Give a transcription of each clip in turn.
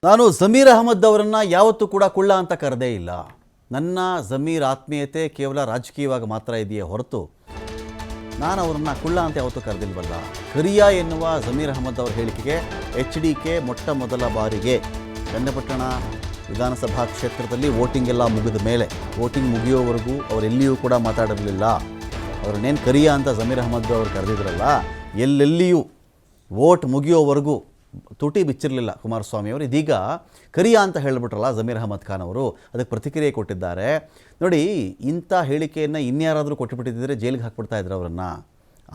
ನಾನು ಜಮೀರ್ ಅಹಮದ್ ಅವರನ್ನು ಯಾವತ್ತೂ ಕೂಡ ಕುಳ್ಳ ಅಂತ ಕರೆದೇ ಇಲ್ಲ. ನನ್ನ ಜಮೀರ್ ಆತ್ಮೀಯತೆ ಕೇವಲ ರಾಜಕೀಯವಾಗಿ ಮಾತ್ರ ಇದೆಯೇ ಹೊರತು ನಾನು ಅವರನ್ನು ಕುಳ್ಳ ಅಂತ ಯಾವತ್ತೂ ಕರೆದಿಲ್ವಲ್ಲ. ಕರಿಯ ಎನ್ನುವ ಜಮೀರ್ ಅಹಮದ್ ಅವರ ಹೇಳಿಕೆಗೆ HDK ಮೊಟ್ಟ ಮೊದಲ ಬಾರಿಗೆ ಚನ್ನಪಟ್ಟಣ ವಿಧಾನಸಭಾ ಕ್ಷೇತ್ರದಲ್ಲಿ ವೋಟಿಂಗ್ ಎಲ್ಲ ಮುಗಿದ ಮೇಲೆ, ವೋಟಿಂಗ್ ಮುಗಿಯೋವರೆಗೂ ಅವರೆಲ್ಲಿಯೂ ಕೂಡ ಮಾತಾಡಿರಲಿಲ್ಲ. ಅವ್ರನ್ನೇನು ಕರಿಯ ಅಂತ ಜಮೀರ್ ಅಹಮದ್ ಅವರು ಕರೆದಿದ್ರಲ್ಲ, ಎಲ್ಲೆಲ್ಲಿಯೂ ವೋಟ್ ಮುಗಿಯೋವರೆಗೂ ತುಟಿ ಬಿಚ್ಚಿರಲಿಲ್ಲ ಕುಮಾರಸ್ವಾಮಿ ಅವರು. ಇದೀಗ ಕರಿಯ ಅಂತ ಹೇಳಿಬಿಟ್ರಲ್ಲ ಜಮೀರ್ ಅಹಮದ್ ಖಾನ್ ಅವರು, ಅದಕ್ಕೆ ಪ್ರತಿಕ್ರಿಯೆ ಕೊಟ್ಟಿದ್ದಾರೆ. ನೋಡಿ, ಇಂಥ ಹೇಳಿಕೆಯನ್ನು ಇನ್ಯಾರಾದರೂ ಕೊಟ್ಟುಬಿಟ್ಟಿದ್ದರೆ ಜೈಲಿಗೆ ಹಾಕ್ಬಿಡ್ತಾ ಇದ್ರು ಅವರನ್ನು.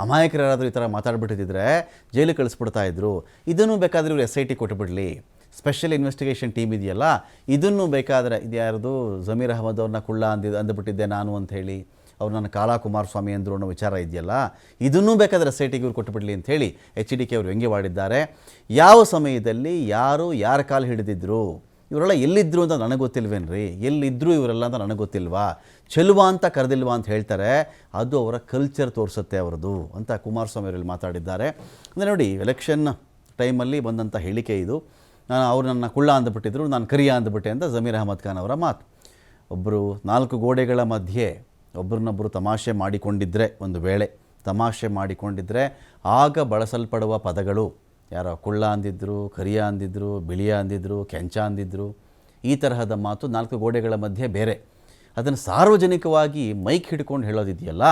ಅಮಾಯಕರು ಯಾರಾದರೂ ಈ ಥರ ಮಾತಾಡ್ಬಿಟ್ಟಿದ್ದರೆ ಜೈಲಿಗೆ ಕಳಿಸ್ಬಿಡ್ತಾಯಿದ್ರು. ಇದನ್ನು ಬೇಕಾದರೆ ಇವರು SIT ಕೊಟ್ಟುಬಿಡಲಿ, ಸ್ಪೆಷಲ್ ಇನ್ವೆಸ್ಟಿಗೇಷನ್ ಟೀಮ್ ಇದೆಯಲ್ಲ, ಇದನ್ನು ಬೇಕಾದರೆ ಇದು ಯಾರ್ದು ಜಮೀರ್ ಅಹಮದ್ ಅವ್ರನ್ನ ಕುಳ್ಳ ಅಂದುಬಿಟ್ಟಿದ್ದೆ ನಾನು ಅಂತ ಹೇಳಿ ಅವ್ರು ನನ್ನ ಕಾಲಾ ಕುಮಾರಸ್ವಾಮಿ ಅಂದರು ಅನ್ನೋ ವಿಚಾರ ಇದೆಯಲ್ಲ, ಇದನ್ನೂ ಬೇಕಾದರೆ SITಗೆ ಇವ್ರು ಕೊಟ್ಟುಬಿಡಲಿ ಅಂಥೇಳಿ HDK ಅವರು ವ್ಯಂಗ್ಯವಾಡಿದ್ದಾರೆ. ಯಾವ ಸಮಯದಲ್ಲಿ ಯಾರು ಯಾರ ಕಾಲು ಹಿಡಿದಿದ್ರು, ಇವರೆಲ್ಲ ಎಲ್ಲಿದ್ದರು ಅಂತ ನನಗೆ ಗೊತ್ತಿಲ್ವೇನ್ರಿ, ಎಲ್ಲಿದ್ದರು ಇವರೆಲ್ಲ ಅಂತ ನನಗೆ ಗೊತ್ತಿಲ್ವಾ, ಚೆಲುವ ಅಂತ ಕರೆದಿಲ್ವಾ ಅಂತ ಹೇಳ್ತಾರೆ. ಅದು ಅವರ ಕಲ್ಚರ್ ತೋರಿಸುತ್ತೆ ಅವರದು ಅಂತ ಕುಮಾರಸ್ವಾಮಿ ಅವರಲ್ಲಿ ಮಾತಾಡಿದ್ದಾರೆ. ಅಂದರೆ ನೋಡಿ, ಎಲೆಕ್ಷನ್ ಟೈಮಲ್ಲಿ ಬಂದಂಥ ಹೇಳಿಕೆ ಇದು. ಅವರು ನನ್ನ ಕುಳ್ಳ ಅಂದುಬಿಟ್ಟಿದ್ರು, ನಾನು ಕರಿಯ ಅಂದುಬಿಟ್ಟೆ ಅಂತ ಜಮೀರ್ ಅಹಮದ್ ಖಾನ್ ಅವರ ಮಾತು. ಒಬ್ಬರು 4 ಗೋಡೆಗಳ ಮಧ್ಯೆ ಒಬ್ಬರನ್ನೊಬ್ಬರು ತಮಾಷೆ ಮಾಡಿಕೊಂಡಿದ್ದರೆ, ಒಂದು ವೇಳೆ ತಮಾಷೆ ಮಾಡಿಕೊಂಡಿದ್ದರೆ ಆಗ ಬಳಸಲ್ಪಡುವ ಪದಗಳು ಯಾರೋ ಕುಳ್ಳ ಅಂದಿದ್ರು, ಕರಿಯ ಅಂದಿದ್ರು, ಬಿಳಿಯ ಅಂದಿದ್ರು, ಕೆಂಚ ಅಂದಿದ್ರು, ಈ ತರಹದ ಮಾತು 4 ಗೋಡೆಗಳ ಮಧ್ಯೆ ಬೇರೆ. ಅದನ್ನು ಸಾರ್ವಜನಿಕವಾಗಿ ಮೈಕ್ ಹಿಡ್ಕೊಂಡು ಹೇಳೋದಿದೆಯಲ್ಲ,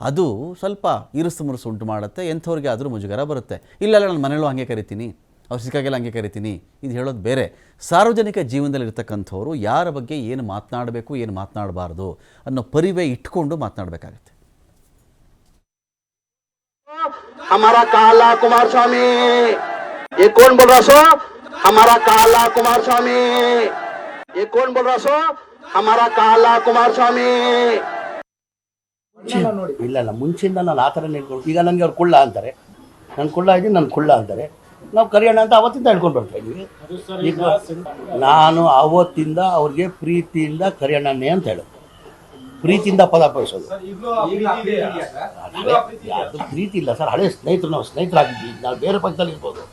ಅದು ಸ್ವಲ್ಪ ಇರುಸು ಮುರುಸು ಉಂಟು ಮಾಡುತ್ತೆ. ಎಂಥವ್ರಿಗೆ ಆದರೂ ಮುಜುಗರ ಬರುತ್ತೆ. ಇಲ್ಲ ನಾನು ಮನೇಲೂ ಹಾಗೆ ಕರಿತೀನಿ, ಅವ್ರು ಸಿಕ್ಕಾಗೆಲ್ಲ ಹಂಗೆ ಕರಿತೀನಿ, ಇದು ಹೇಳೋದು ಬೇರೆ. ಸಾರ್ವಜನಿಕ ಜೀವನದಲ್ಲಿರ್ತಕ್ಕಂಥವ್ರು ಯಾರ ಬಗ್ಗೆ ಏನು ಮಾತನಾಡಬೇಕು, ಏನು ಮಾತನಾಡಬಾರ್ದು ಅನ್ನೋ ಪರಿವೇ ಇಟ್ಕೊಂಡು ಮಾತನಾಡಬೇಕಾಗತ್ತೆ. हमारा काला कुमार स्वामी, ये कौन बोल रहा सो? हमारा काला कुमार स्वामी, ये कौन बोल रहा सो? हमारा काला कुमार स्वामी. ಇಲ್ಲ ಮುಂಚೆಯಿಂದ ನಾನು ಆ ಥರ ನಿಂತ್ಕೊಂಡು, ಈಗ ನನಗೆ ಅವ್ರು ಕುಳ್ಳ ಅಂತಾರೆ, ನಾನು ಕುಳ್ಳ ಇದ್ದೀನಿ, ನನ್ನ ಕುಳ್ಳ ಅಂತಾರೆ, ನಾವು ಕರಿಯೋಣ ಅಂತ ಅವತ್ತಿಂದ ಹೇಳ್ಕೊಂಡು ಬರ್ತಾ ಇದ್ದೀವಿ. ಈಗ ನಾನು ಅವತ್ತಿಂದ ಅವ್ರಿಗೆ ಪ್ರೀತಿಯಿಂದ ಕರಿಯೋಣನೇ ಅಂತ ಹೇಳೋದು, ಪ್ರೀತಿಯಿಂದ ಪದ ಬಳಸೋದು. ಅದು ಪ್ರೀತಿ ಇಲ್ಲ ಸರ್, ಹಳೆ ಸ್ನೇಹಿತರು, ನಾವು ಸ್ನೇಹಿತರಾಗಿದ್ವಿ. ನಾವು ಬೇರೆ ಪಕ್ಷದಲ್ಲಿ ಇರ್ಬೋದು,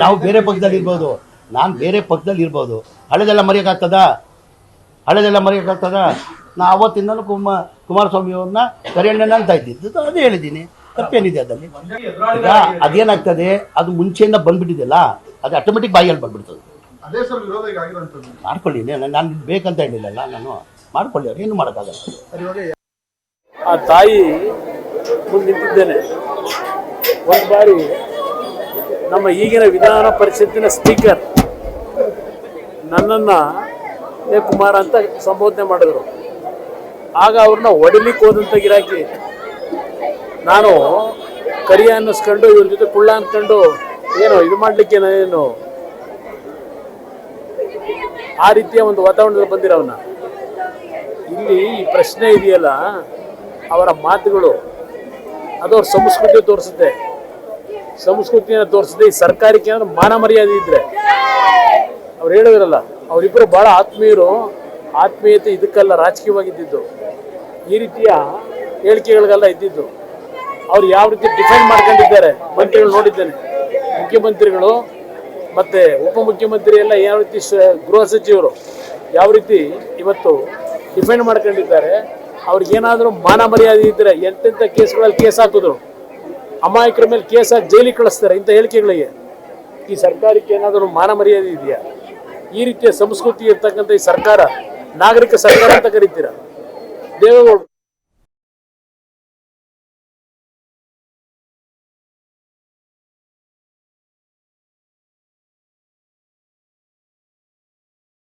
ನಾವು ಬೇರೆ ಪಕ್ಷದಲ್ಲಿ ಇರ್ಬೋದು, ನಾನು ಬೇರೆ ಪಕ್ಷದಲ್ಲಿ ಇರ್ಬೋದು. ಹಳೆದೆಲ್ಲ ಮರೆಯೋಕ್ಕಾಗ್ತದ? ನಾ ಅವತ್ತಿಂದಲೂ ಕುಮಾರಸ್ವಾಮಿ ಅವ್ರನ್ನ ಕರಿಯಣ್ಣನ ಅಂತ ಇದ್ದಿದ್ದು, ಅದೇ ಹೇಳಿದ್ದೀನಿ. ತಪ್ಪೇನಿದೆ ಅದರಲ್ಲಿ? ಈಗ ಅದೇನಾಗ್ತದೆ, ಅದು ಮುಂಚೆಯಿಂದ ಬಂದ್ಬಿಟ್ಟಿದೆಯಲ್ಲ, ಅದು ಆಟೋಮೆಟಿಕ್ ಬಾಯಿಯಲ್ಲಿ ಬಂದ್ಬಿಡ್ತದೆ. ಮಾಡ್ಕೊಳ್ಳಿ, ನಾನು ಬೇಕಂತ ಹೇಳಿಲ್ಲಲ್ಲ, ನಾನು ಮಾಡ್ಕೊಳ್ಳಿ, ಅವ್ರು ಏನು ಮಾಡೋಕ್ಕಾಗಲ್ಲ. ಆ ತಾಯಿ ಮುಂದೆ ನಿಂತಿದ್ದೇನೆ. ಒಂದು ಬಾರಿ ನಮ್ಮ ಈಗಿನ ವಿಧಾನ ಪರಿಷತ್ತಿನ ಸ್ಪೀಕರ್ ನನ್ನನ್ನು ಕುಮಾರ ಅಂತ ಸಂಬೋಧನೆ ಮಾಡಿದ್ರು. ಆಗ ಅವ್ರನ್ನ ಹೊಡಿಲಿಕ್ಕೆ ಹೋದಂಥ ಗಿರಾಕಿ ನಾನು ಕರಿಯ ಅನ್ನಿಸ್ಕೊಂಡು ಇವ್ರ ಜೊತೆ ಕುಳ್ಳ ಅಂದ್ಕೊಂಡು ಏನು ಇದು ಮಾಡಲಿಕ್ಕೆ ನಾನೇನು ಆ ರೀತಿಯ ಒಂದು ವಾತಾವರಣದಲ್ಲಿ ಬಂದಿರೋವನ್ನ. ಇಲ್ಲಿ ಈ ಪ್ರಶ್ನೆ ಇದೆಯಲ್ಲ, ಅವರ ಮಾತುಗಳು ಅದು ಅವ್ರ ಸಂಸ್ಕೃತಿ ತೋರಿಸುತ್ತೆ, ಸಂಸ್ಕೃತಿಯನ್ನು ತೋರಿಸುತ್ತೆ. ಈ ಸರ್ಕಾರಕ್ಕೆ ಏನಾದ್ರು ಮಾನ ಮರ್ಯಾದೆ ಇದ್ರೆ, ಅವ್ರು ಹೇಳಿದ್ರಲ್ಲ, ಅವರಿಬ್ಬರು ಭಾಳ ಆತ್ಮೀಯರು, ಆತ್ಮೀಯತೆ ಇದಕ್ಕೆಲ್ಲ ರಾಜಕೀಯವಾಗಿದ್ದು, ಈ ರೀತಿಯ ಹೇಳಿಕೆಗಳಿಗೆಲ್ಲ ಇದ್ದಿದ್ದು. ಅವ್ರು ಯಾವ ರೀತಿ ಡಿಫೆಂಡ್ ಮಾಡ್ಕೊಂಡಿದ್ದಾರೆ ಮಂತ್ರಿಗಳು ನೋಡಿದ್ದೇನೆ. ಮುಖ್ಯಮಂತ್ರಿಗಳು ಮತ್ತು ಉಪಮುಖ್ಯಮಂತ್ರಿ ಎಲ್ಲ ಯಾವ ರೀತಿ, ಗೃಹ ಸಚಿವರು ಯಾವ ರೀತಿ ಇವತ್ತು ಡಿಫೆಂಡ್ ಮಾಡ್ಕೊಂಡಿದ್ದಾರೆ. ಅವ್ರಿಗೇನಾದರೂ ಮಾನ ಮರ್ಯಾದೆ ಇದ್ದರೆ ಎಂತೆಂಥ ಕೇಸ್ಗಳಲ್ಲಿ ಕೇಸ್ ಹಾಕಿದ್ರು, ಅಮಾಯಕರ ಮೇಲೆ ಕೇಸ್ ಹಾಕಿ ಜೈಲಿಗೆ ಕಳಿಸ್ತಾರೆ ಇಂಥ ಹೇಳಿಕೆಗಳಿಗೆ. ಈ ಸರ್ಕಾರಕ್ಕೆ ಏನಾದರೂ ಮಾನ ಮರ್ಯಾದೆ ಇದೆಯಾ? ಈ ರೀತಿಯ ಸಂಸ್ಕೃತಿ ಇರ್ತಕ್ಕಂಥ ಈ ಸರ್ಕಾರ ನಾಗರಿಕ ಸರ್ಕಾರ ಅಂತ ಕರಿತೀರ ದೇವೇಗೌಡರು.